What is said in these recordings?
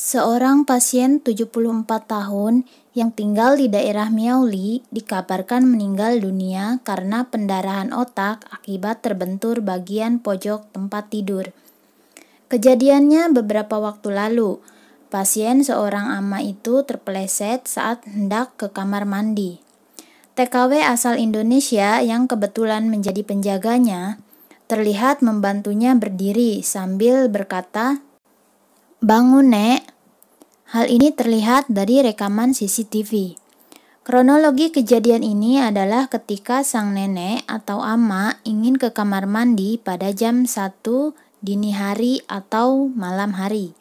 Seorang pasien 74 tahun yang tinggal di daerah Miauli dikabarkan meninggal dunia karena pendarahan otak akibat terbentur bagian pojok tempat tidur. Kejadiannya beberapa waktu lalu. Pasien seorang ama itu terpeleset saat hendak ke kamar mandi. TKW asal Indonesia yang kebetulan menjadi penjaganya terlihat membantunya berdiri sambil berkata, "Bangun, Nek." Hal ini terlihat dari rekaman CCTV. Kronologi kejadian ini adalah ketika sang nenek atau ama ingin ke kamar mandi pada jam 1 dini hari atau malam hari.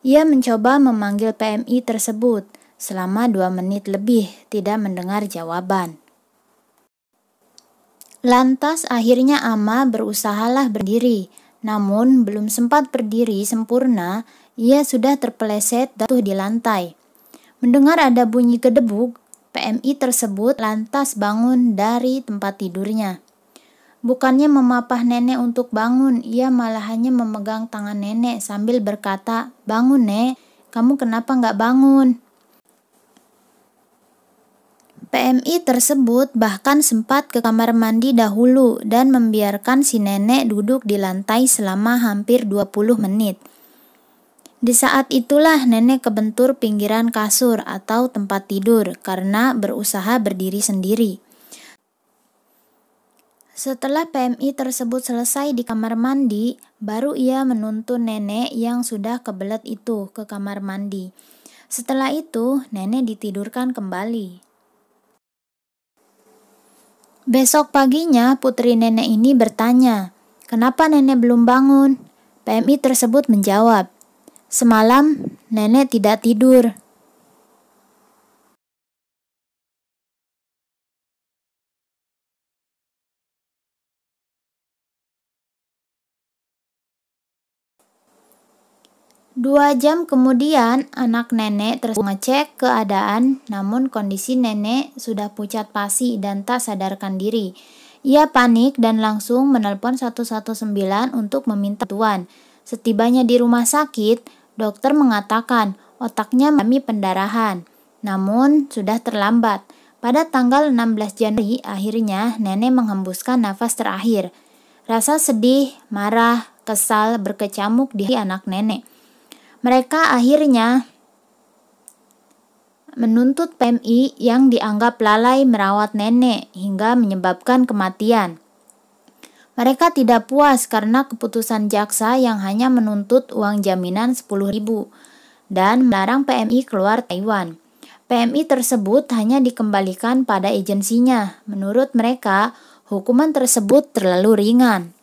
Ia mencoba memanggil PMI tersebut selama 2 menit lebih, tidak mendengar jawaban. Lantas akhirnya ama berusahalah berdiri, namun belum sempat berdiri sempurna, ia sudah terpeleset jatuh di lantai. Mendengar ada bunyi gedebuk, PMI tersebut lantas bangun dari tempat tidurnya. Bukannya memapah nenek untuk bangun, ia malah hanya memegang tangan nenek sambil berkata, "Bangun, Nek, kamu kenapa nggak bangun?" PMI tersebut bahkan sempat ke kamar mandi dahulu dan membiarkan si nenek duduk di lantai selama hampir 20 menit. Di saat itulah nenek kebentur pinggiran kasur atau tempat tidur karena berusaha berdiri sendiri. Setelah PMI tersebut selesai di kamar mandi, baru ia menuntun nenek yang sudah kebelet itu ke kamar mandi. Setelah itu, nenek ditidurkan kembali. Besok paginya putri nenek ini bertanya, "Kenapa nenek belum bangun?" PMI tersebut menjawab, "Semalam nenek tidak tidur." Dua jam kemudian, anak nenek terus mengecek keadaan, namun kondisi nenek sudah pucat pasi dan tak sadarkan diri. Ia panik dan langsung menelpon 119 untuk meminta bantuan. Setibanya di rumah sakit, dokter mengatakan otaknya mengalami pendarahan, namun sudah terlambat. Pada tanggal 16 Januari, akhirnya nenek menghembuskan nafas terakhir. Rasa sedih, marah, kesal berkecamuk di anak nenek. Mereka akhirnya menuntut PMI yang dianggap lalai merawat nenek hingga menyebabkan kematian. Mereka tidak puas karena keputusan jaksa yang hanya menuntut uang jaminan 10.000 dan melarang PMI keluar Taiwan. PMI tersebut hanya dikembalikan pada agensinya. Menurut mereka, hukuman tersebut terlalu ringan.